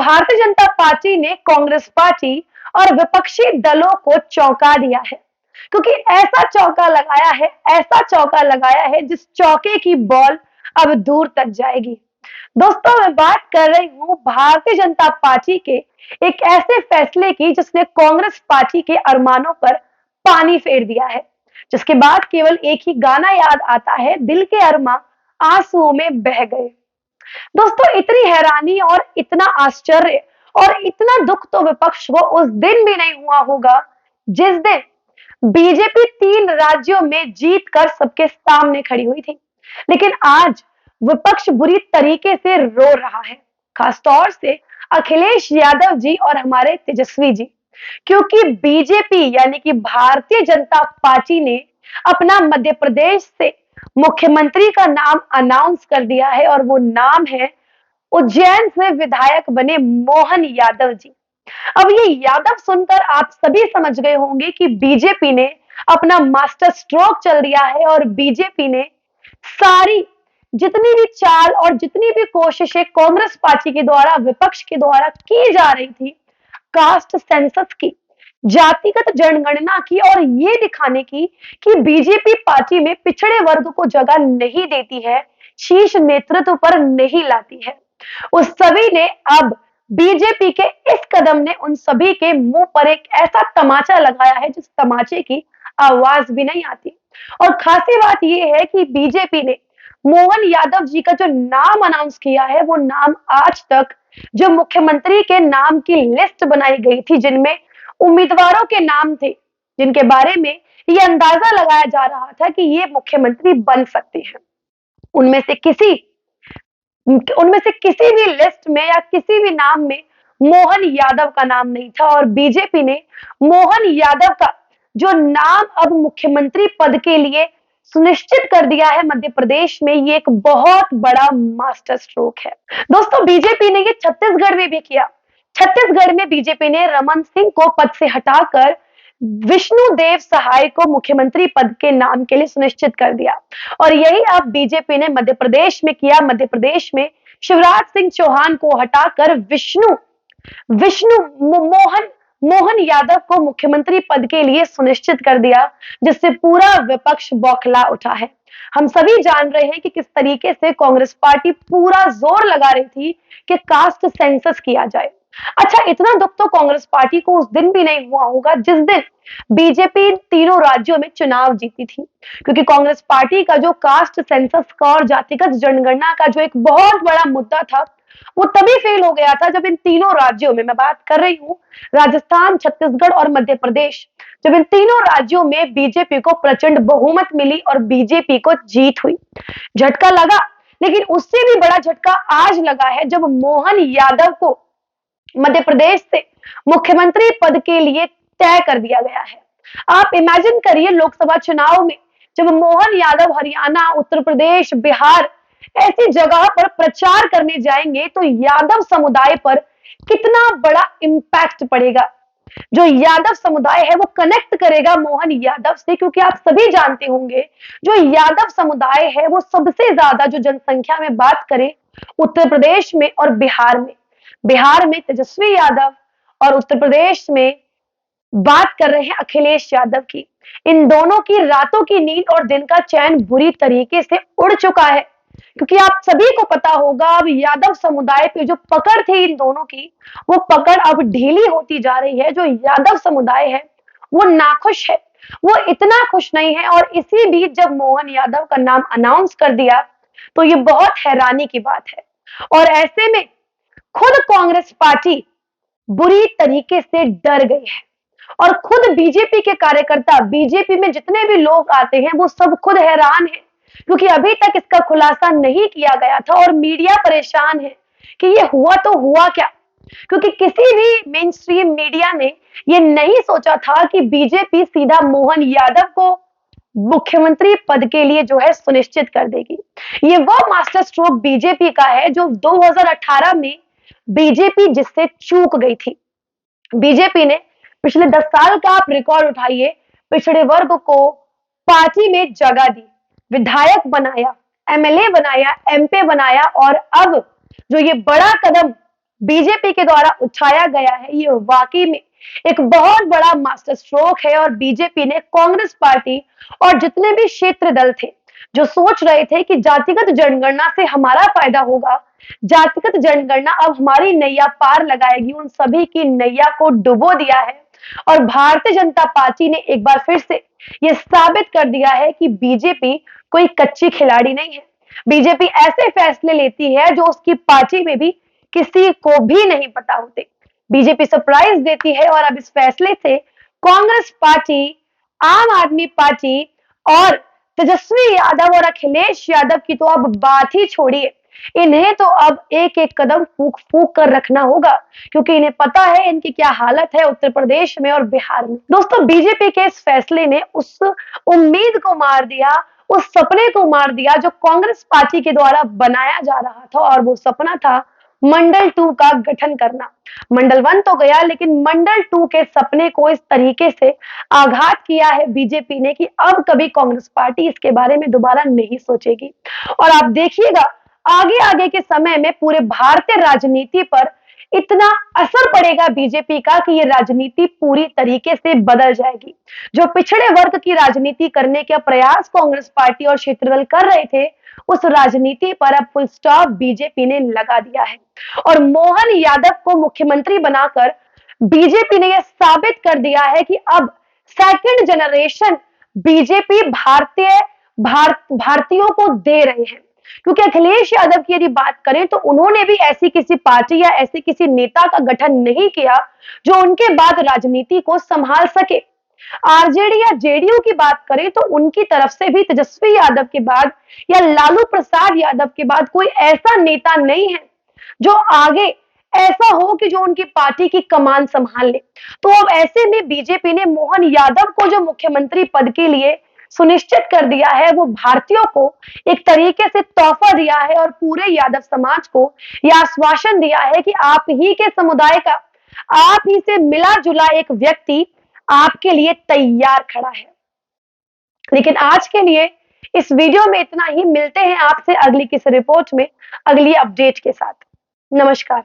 Bharatiya Janata party ने Congress party और विपक्षी दलों को चौंका दिया है, क्योंकि ऐसा चौका लगाया है जिस चौके की बॉल अब दूर तक जाएगी। दोस्तों, मैं बात कर रही हूँ भारतीय जनता पार्टी के एक ऐसे फैसले की जिसने कांग्रेस पार्टी के अरमानों पर पानी फेर दिया है, जिसके बाद केवल एक ही गाना याद आता है, दिल के अरमा आंसुओं में बह गए। दोस्तों, इतनी हैरानी और इतना आश्चर्य और इतना दुख तो विपक्ष को उस दिन भी नहीं हुआ होगा जिस दिन बीजेपी 3 राज्यों में जीत कर सबके सामने खड़ी हुई थी। लेकिन आज विपक्ष बुरी तरीके से रो रहा है, खासतौर से अखिलेश यादव जी और हमारे तेजस्वी जी, क्योंकि बीजेपी यानी कि भारतीय जनता पार्टी ने अपना मध्य प्रदेश से मुख्यमंत्री का नाम अनाउंस कर दिया है और वो नाम है उज्जैन से विधायक बने मोहन यादव जी। अब ये यादव सुनकर आप सभी समझ गए होंगे कि बीजेपी ने अपना मास्टर स्ट्रोक चल दिया है और बीजेपी ने सारी जितनी भी चाल और जितनी भी कोशिशें कांग्रेस पार्टी के द्वारा विपक्ष के द्वारा की जा रही थी, कास्ट सेंसस की, जातिगत जनगणना की और ये दिखाने की कि बीजेपी पार्टी में पिछड़े वर्ग को जगह नहीं देती है, शीर्ष नेतृत्व पर नहीं लाती है, उस सभी ने अब बीजेपी के इस कदम ने उन सभी के मुंह पर एक ऐसा तमाचा लगाया है जिस तमाचे की आवाज भी नहीं आती। और खासी बात यह है कि बीजेपी ने मोहन यादव जी का जो नाम अनाउंस किया है, वो नाम आज तक जो मुख्यमंत्री के नाम की लिस्ट बनाई गई थी, जिनमें उम्मीदवारों के नाम थे, जिनके बारे में ये अंदाजा लगाया जा रहा था कि ये मुख्यमंत्री बन सकते हैं, उनमें से किसी भी लिस्ट में या किसी भी नाम में मोहन यादव का नाम नहीं था। और बीजेपी ने मोहन यादव का जो नाम अब मुख्यमंत्री पद के लिए सुनिश्चित कर दिया है मध्य प्रदेश में, ये एक बहुत बड़ा मास्टर स्ट्रोक है। दोस्तों, बीजेपी ने ये छत्तीसगढ़ में भी किया। छत्तीसगढ़ में बीजेपी ने रमन सिंह को पद से हटाकर विष्णुदेव सहाय को मुख्यमंत्री पद के नाम के लिए सुनिश्चित कर दिया। और यही अब बीजेपी ने मध्य प्रदेश में किया। मध्य प्रदेश में शिवराज सिंह चौहान को हटाकर मोहन यादव को मुख्यमंत्री पद के लिए सुनिश्चित कर दिया, जिससे पूरा विपक्ष बौखला उठा है। हम सभी जान रहे हैं कि किस तरीके से कांग्रेस पार्टी पूरा जोर लगा रही थी कि कास्ट सेंसस किया जाए। अच्छा, इतना दुख तो कांग्रेस पार्टी को उस दिन भी नहीं हुआ होगा जिस दिन बीजेपी तीनों राज्यों में चुनाव जीती थी, क्योंकि कांग्रेस पार्टी का जो कास्ट सेंसस का और जातिगत जनगणना का जो एक बहुत बड़ा मुद्दा था, वो तभी फेल हो गया था जब इन तीनों राज्यों में, मैं बात कर रही हूँ राजस्थान, छत्तीसगढ़ और मध्य प्रदेश, जब इन तीनों राज्यों में बीजेपी को प्रचंड बहुमत मिली और बीजेपी को जीत हुई। झटका लगा, लेकिन उससे भी बड़ा झटका आज लगा है जब मोहन यादव को मध्य प्रदेश से मुख्यमंत्री पद के लिए तय कर दिया गया है। आप इमेजिन करिए, लोकसभा चुनाव में जब मोहन यादव हरियाणा, उत्तर प्रदेश, बिहार ऐसी जगह पर प्रचार करने जाएंगे तो यादव समुदाय पर कितना बड़ा इंपैक्ट पड़ेगा। जो यादव समुदाय है वो कनेक्ट करेगा मोहन यादव से, क्योंकि आप सभी जानते होंगे जो यादव समुदाय है वो सबसे ज्यादा, जो जनसंख्या में बात करें, उत्तर प्रदेश में और बिहार में तेजस्वी यादव और उत्तर प्रदेश में बात कर रहे हैं अखिलेश यादव की। इन दोनों की रातों की नींद और दिन का चैन बुरी तरीके से उड़ चुका है, क्योंकि आप सभी को पता होगा अब यादव समुदाय पे जो पकड़ थी इन दोनों की, वो पकड़ अब ढीली होती जा रही है। जो यादव समुदाय है वो नाखुश है, वो इतना खुश नहीं है। और इसी बीच जब मोहन यादव का नाम अनाउंस कर दिया तो ये बहुत हैरानी की बात है। और ऐसे में खुद कांग्रेस पार्टी बुरी तरीके से डर गई है और खुद बीजेपी के कार्यकर्ता, बीजेपी में जितने भी लोग आते हैं वो सब खुद हैरान हैं, क्योंकि अभी तक इसका खुलासा नहीं किया गया था और मीडिया परेशान है कि ये हुआ तो हुआ क्या, क्योंकि किसी भी मेन स्ट्रीम मीडिया ने ये नहीं सोचा था कि बीजेपी सीधा मोहन यादव को मुख्यमंत्री पद के लिए जो है सुनिश्चित कर देगी। ये वो मास्टर स्ट्रोक बीजेपी का है जो 2018 में बीजेपी जिससे चूक गई थी। बीजेपी ने पिछले 10 साल का आप रिकॉर्ड उठाइए, पिछड़े वर्ग को पार्टी में जगह दी, विधायक बनाया, एमएलए बनाया, एमपी बनाया, और अब जो ये बड़ा कदम बीजेपी के द्वारा उठाया गया है, ये वाकई में एक बहुत बड़ा मास्टर स्ट्रोक है। और बीजेपी ने कांग्रेस पार्टी और जितने भी क्षेत्र दल थे जो सोच रहे थे कि जातिगत जनगणना से हमारा फायदा होगा, जातिगत जनगणना अब हमारी नैया पार लगाएगी, उन सभी की नैया को डुबो दिया है। और भारतीय जनता पार्टी ने एक बार फिर से ये साबित कर दिया है कि बीजेपी कोई कच्ची खिलाड़ी नहीं है। बीजेपी ऐसे फैसले लेती है जो उसकी पार्टी में भी किसी को भी नहीं पता होते। बीजेपी सरप्राइज देती है और अब इस फैसले से कांग्रेस पार्टी, आम आदमी पार्टी और तेजस्वी यादव और अखिलेश यादव की तो अब बात ही छोड़िए, इन्हें तो अब एक एक कदम फूक फूक कर रखना होगा, क्योंकि इन्हें पता है इनकी क्या हालत है उत्तर प्रदेश में और बिहार में। दोस्तों, बीजेपी के इस फैसले ने उस उम्मीद को मार दिया, उस सपने को मार दिया जो कांग्रेस पार्टी के द्वारा बनाया जा रहा था। और वो सपना था मंडल 2 का गठन करना। मंडल 1 तो गया, लेकिन मंडल 2 के सपने को इस तरीके से आघात किया है बीजेपी ने कि अब कभी कांग्रेस पार्टी इसके बारे में दोबारा नहीं सोचेगी। और आप देखिएगा आगे आगे के समय में पूरे भारतीय राजनीति पर इतना असर पड़ेगा बीजेपी का कि ये राजनीति पूरी तरीके से बदल जाएगी। जो पिछड़े वर्ग की राजनीति करने का प्रयास कांग्रेस पार्टी और क्षेत्रदल कर रहे थे, उस राजनीति पर अब फुल स्टॉप बीजेपी ने लगा दिया है। और मोहन यादव को मुख्यमंत्री बनाकर बीजेपी ने यह साबित कर दिया है कि अब सेकंड जनरेशन बीजेपी भारतीयों को दे रहे हैं। क्योंकि अखिलेश यादव की यदि बात करें तो उन्होंने भी ऐसी किसी पार्टी या ऐसे किसी नेता का गठन नहीं किया जो उनके बाद राजनीति को संभाल सके। आरजेडी या जेडीयू की बात करें तो उनकी तरफ से भी तेजस्वी यादव के बाद या लालू प्रसाद यादव के बाद कोई ऐसा नेता नहीं है जो आगे ऐसा हो कि जो उनकी पार्टी की कमान संभाल ले। तो अब ऐसे में बीजेपी ने मोहन यादव को जो मुख्यमंत्री पद के लिए सुनिश्चित कर दिया है, वो भारतीयों को एक तरीके से तोहफा दिया है और पूरे यादव समाज को यह आश्वासन दिया है कि आप ही के समुदाय का, आप ही से मिला जुला एक व्यक्ति आपके लिए तैयार खड़ा है। लेकिन आज के लिए इस वीडियो में इतना ही। मिलते हैं आपसे अगली किसी रिपोर्ट में, अगली अपडेट के साथ। नमस्कार।